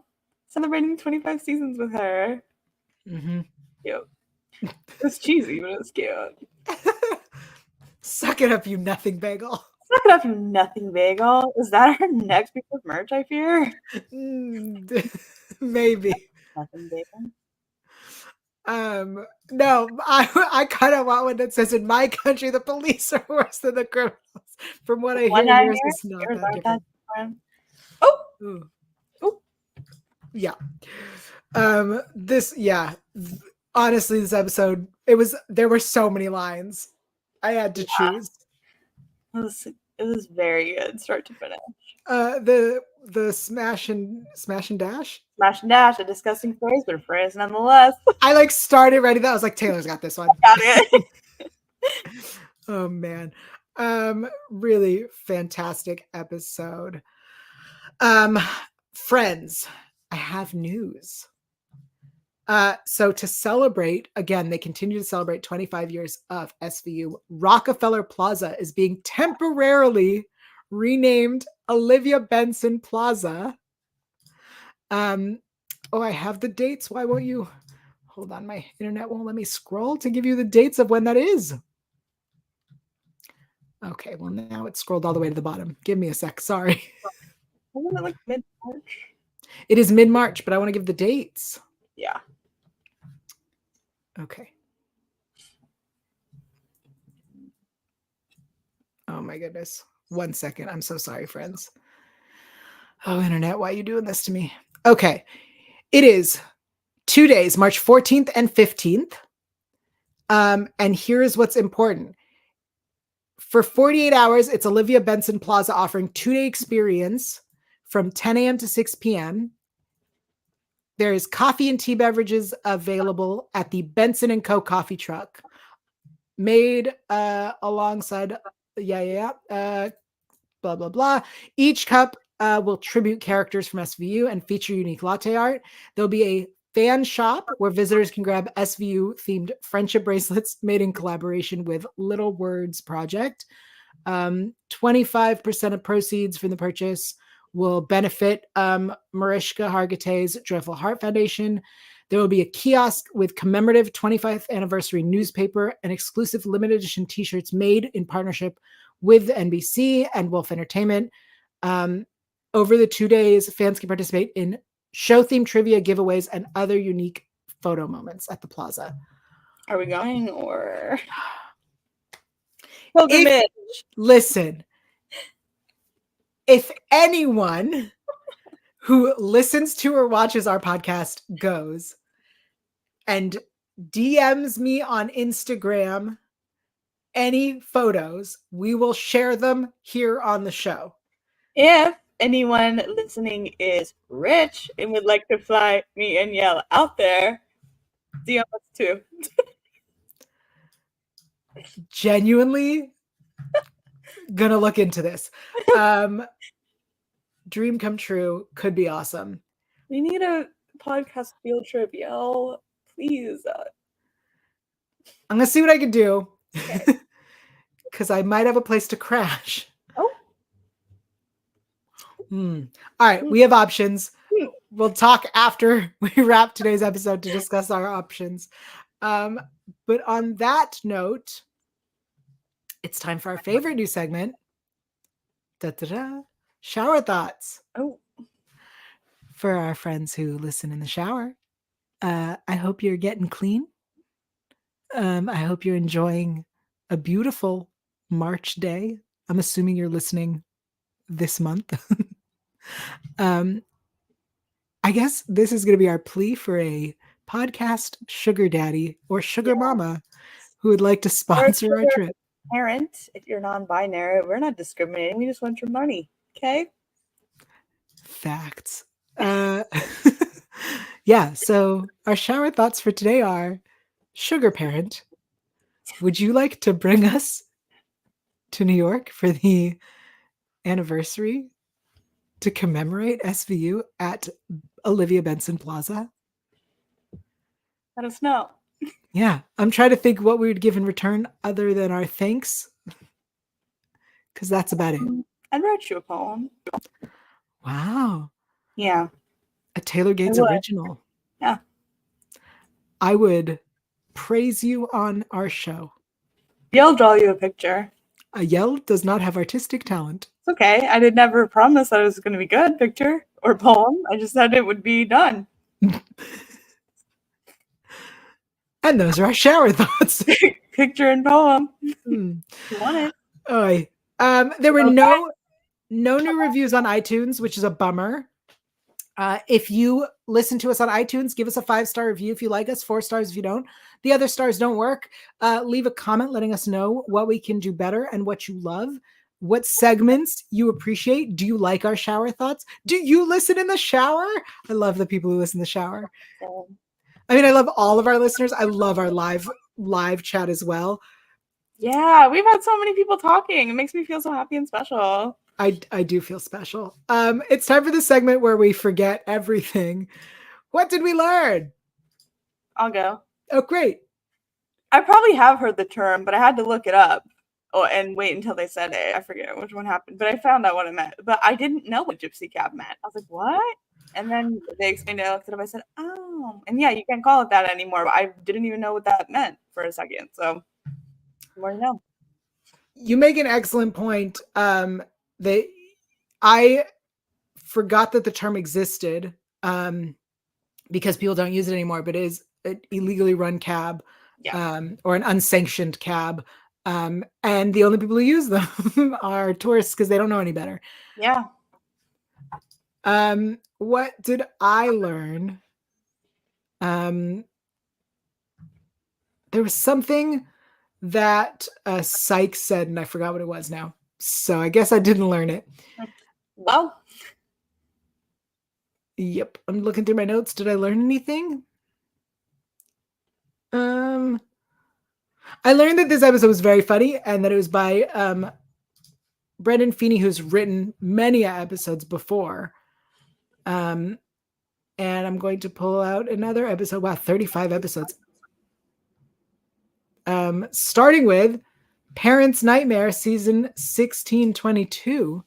Speaker 2: celebrating 25 seasons with her.
Speaker 1: Mm-hmm.
Speaker 2: Cute. It was cheesy, but it was cute.
Speaker 1: Suck it up, you nothing bagel.
Speaker 2: Suck it up, you nothing bagel. Is that our next piece of merch, I fear?
Speaker 1: Maybe.
Speaker 2: Nothing bagel.
Speaker 1: No, I kind of want one that says, in my country, the police are worse than the criminals. From what I hear, yours is not that different.
Speaker 2: Oh!
Speaker 1: Ooh.
Speaker 2: Ooh.
Speaker 1: Yeah. Honestly, this episode, there were so many lines. I had to choose.
Speaker 2: It was very good, start to finish.
Speaker 1: The smash and dash.
Speaker 2: Smash and dash, a disgusting phrase, but a phrase nonetheless.
Speaker 1: I started writing that. I was like, Taylor's got this one.
Speaker 2: Got it.
Speaker 1: Oh man. Really fantastic episode. Friends, I have news. So to celebrate, again, they continue to celebrate 25 years of SVU. Rockefeller Plaza is being temporarily renamed Olivia Benson Plaza. I have the dates. Why won't you? Hold on, my internet won't let me scroll to give you the dates of when that is. Okay, well now it's scrolled all the way to the bottom. Give me a sec. Sorry.
Speaker 2: Wasn't it like mid-March?
Speaker 1: It is mid-March, but I want to give the dates.
Speaker 2: Yeah.
Speaker 1: Okay. Oh my goodness. 1 second. I'm so sorry, friends. Oh, internet, why are you doing this to me? Okay. It is 2 days, March 14th and 15th. And here is what's important. For 48 hours, it's Olivia Benson Plaza offering 2-day experience from 10 a.m. to 6 p.m. There is coffee and tea beverages available at the Benson & Co. coffee truck, made alongside, blah, blah, blah. Each cup will tribute characters from SVU and feature unique latte art. There'll be a fan shop where visitors can grab SVU-themed friendship bracelets made in collaboration with Little Words Project. 25% of proceeds from the purchase will benefit Mariska Hargitay's Joyful Heart Foundation. There will be a kiosk with commemorative 25th anniversary newspaper and exclusive limited edition t-shirts made in partnership with NBC and Wolf Entertainment. Over the 2 days, fans can participate in show-themed trivia, giveaways, and other unique photo moments at the plaza.
Speaker 2: Are we going or?
Speaker 1: Listen, if anyone who listens to or watches our podcast goes and DMs me on Instagram any photos, we will share them here on the show.
Speaker 2: If anyone listening is rich and would like to fly me and Yael out there, DM us too.
Speaker 1: Genuinely gonna look into this. Dream come true, could be awesome.
Speaker 2: We need a podcast field trip, Yael. Please.
Speaker 1: I'm going to see what I can do.
Speaker 2: Okay.
Speaker 1: Because I might have a place to crash.
Speaker 2: Oh.
Speaker 1: All right. We have options. We'll talk after we wrap today's episode to discuss our options. But on that note, it's time for our favorite new segment. Da-da-da. Shower thoughts.
Speaker 2: Oh.
Speaker 1: For our friends who listen in the shower, I hope you're getting clean. I hope you're enjoying a beautiful March day. I'm assuming you're listening this month. I guess this is going to be our plea for a podcast sugar daddy or sugar mama who would like to sponsor our trip.
Speaker 2: Parent, if you're non-binary, we're not discriminating. We just want your money. Okay.
Speaker 1: Facts. Yeah. So our shower thoughts for today are: sugar parent, would you like to bring us to New York for the anniversary to commemorate SVU at Olivia Benson Plaza?
Speaker 2: Let us know.
Speaker 1: Yeah, I'm trying to think what we would give in return other than our thanks, because that's about it.
Speaker 2: I wrote you a poem.
Speaker 1: Wow.
Speaker 2: Yeah.
Speaker 1: A Taylor Gates original.
Speaker 2: Yeah.
Speaker 1: I would praise you on our show.
Speaker 2: Yael draw you a picture.
Speaker 1: Yael does not have artistic talent.
Speaker 2: It's okay. I did never promise that it was going to be good picture or poem. I just said it would be done.
Speaker 1: And those are our shower thoughts.
Speaker 2: Picture and poem. You want it?
Speaker 1: There were no new reviews on iTunes, which is a bummer. If you listen to us on iTunes, give us a 5-star review if you like us, 4 stars if you don't. The other stars don't work. Leave a comment letting us know what we can do better and what you love. What segments you appreciate. Do you like our shower thoughts? Do you listen in the shower? I love the people who listen in the shower. I mean, I love all of our listeners. I love our live chat as well.
Speaker 2: Yeah, we've had so many people talking. It makes me feel so happy and special.
Speaker 1: I do feel special. It's time for the segment where we forget everything. What did we learn?
Speaker 2: I'll go.
Speaker 1: Oh, great.
Speaker 2: I probably have heard the term, but I had to look it up and wait until they said it. I forget which one happened, but I found out what it meant. But I didn't know what gypsy cab meant. I was like, what? And then they explained it. I looked it up. I said, oh. And yeah, you can't call it that anymore. But I didn't even know what that meant for a second. So, more to know.
Speaker 1: You make an excellent point. I forgot that the term existed because people don't use it anymore, but it is an illegally run cab or an unsanctioned cab. And the only people who use them are tourists because they don't know any better.
Speaker 2: Yeah.
Speaker 1: What did I learn? There was something that Sykes said, and I forgot what it was now. So I guess I didn't learn it.
Speaker 2: Well.
Speaker 1: Yep. I'm looking through my notes. Did I learn anything? I learned that this episode was very funny and that it was by Brendan Feeney, who's written many episodes before. And I'm going to pull out another episode. Wow, 35 episodes. Starting with Parents' Nightmare, season 1622.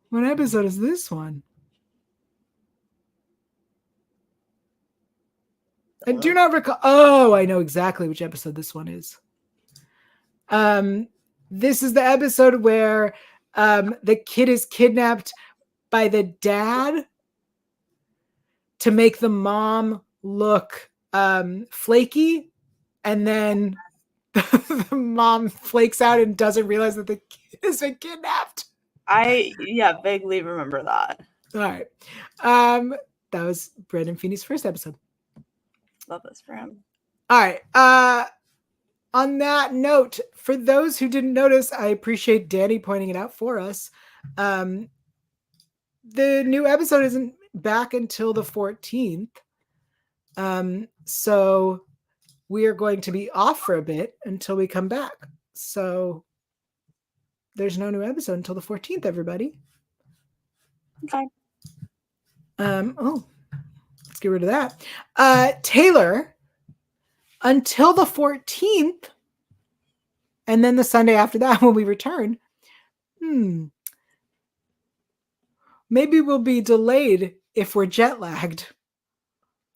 Speaker 1: What episode is this one? I do not recall. Oh, I know exactly which episode this one is. This is the episode where the kid is kidnapped by the dad to make the mom look flaky, and then the mom flakes out and doesn't realize that the kid has been kidnapped.
Speaker 2: I vaguely remember that.
Speaker 1: All right. That was Brendan Feeney's first episode.
Speaker 2: Love this for him.
Speaker 1: All right. On that note, for those who didn't notice, I appreciate Danny pointing it out for us. The new episode isn't back until the 14th. So we are going to be off for a bit until we come back. So there's no new episode until the 14th, everybody.
Speaker 2: Okay.
Speaker 1: Let's get rid of that. Taylor, until the 14th. And then the Sunday after that, when we return, maybe we'll be delayed if we're jet lagged.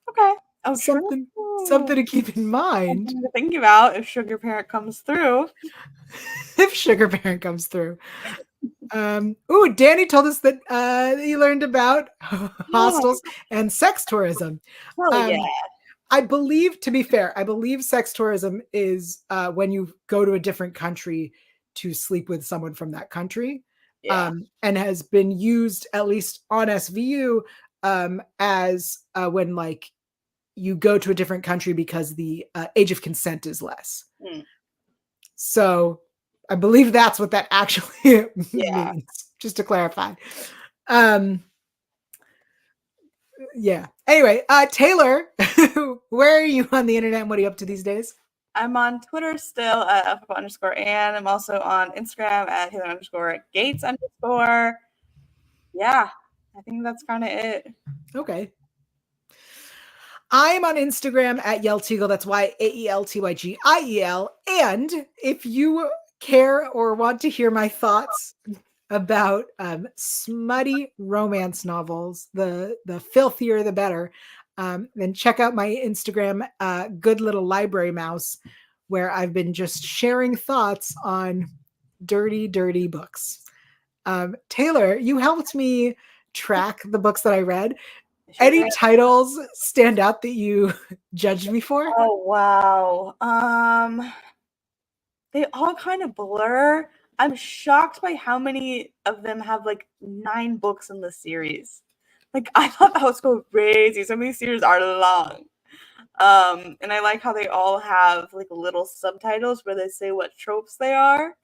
Speaker 2: Okay. Oh,
Speaker 1: something
Speaker 2: true.
Speaker 1: to keep in mind.
Speaker 2: Something to think about if Sugar Parent comes through.
Speaker 1: If Sugar Parent comes through. Danny told us that he learned about hostels and sex tourism.
Speaker 2: Hell yeah.
Speaker 1: I believe, to be fair, I believe sex tourism is when you go to a different country to sleep with someone from that country.
Speaker 2: Yeah.
Speaker 1: And has been used, at least on SVU, as when like you go to a different country because the age of consent is less. So I believe that's what that actually means, just to clarify. Yeah. Anyway, Taylor, where are you on the internet and what are you up to these days?
Speaker 2: I'm on Twitter still at _Ann. I'm also on Instagram at Taylor_Gates_. Yeah, I think that's kind of it.
Speaker 1: Okay. I'm on Instagram at Yael. That's YAELTYGIEL. And if you care or want to hear my thoughts about smutty romance novels, the filthier the better, then check out my Instagram, Good Little Library Mouse, where I've been just sharing thoughts on dirty, dirty books. Taylor, you helped me track the books that I read. Any titles stand out that you judged me for?
Speaker 2: Oh, wow. They all kind of blur. I'm shocked by how many of them have like 9 books in the series. Like, I thought that was crazy. Some of these series are long. And I like how they all have like little subtitles where they say what tropes they are.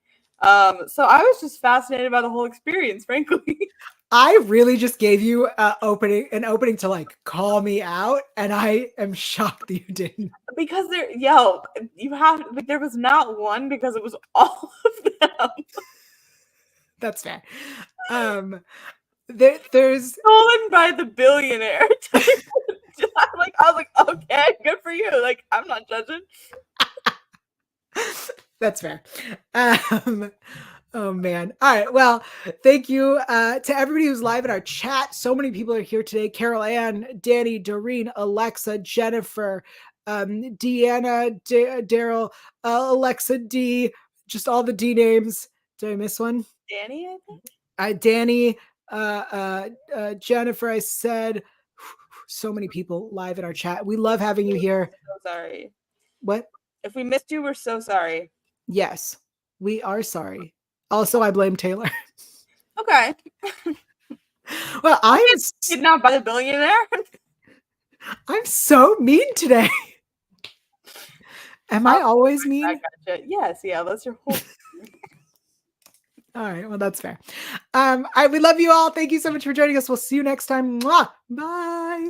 Speaker 2: So I was just fascinated by the whole experience, frankly.
Speaker 1: I really just gave you an opening to like call me out, and I am shocked that you didn't.
Speaker 2: Because there was not one, because it was all of them.
Speaker 1: That's fair. There's
Speaker 2: Stolen by the billionaire. I was like, okay, good for you. Like, I'm not judging.
Speaker 1: That's fair. Oh man. All right. Well, thank you to everybody who's live in our chat. So many people are here today. Carol Ann, Danny, Doreen, Alexa, Jennifer, Deanna, Daryl, Alexa D, just all the D names. Did I miss one?
Speaker 2: Danny, I think.
Speaker 1: Danny, Jennifer, I said. So many people live in our chat. We love having you here.
Speaker 2: So sorry.
Speaker 1: What?
Speaker 2: If we missed you, we're so sorry.
Speaker 1: Yes, we are sorry. Also, I blame Taylor.
Speaker 2: Okay.
Speaker 1: Well, I'm
Speaker 2: kidnapped by the billionaire.
Speaker 1: I'm so mean today. Am I always mean?
Speaker 2: I gotcha. Yes, yeah, that's your whole.
Speaker 1: All right, well, that's fair. We love you all. Thank you so much for joining us. We'll see you next time. Mwah! Bye.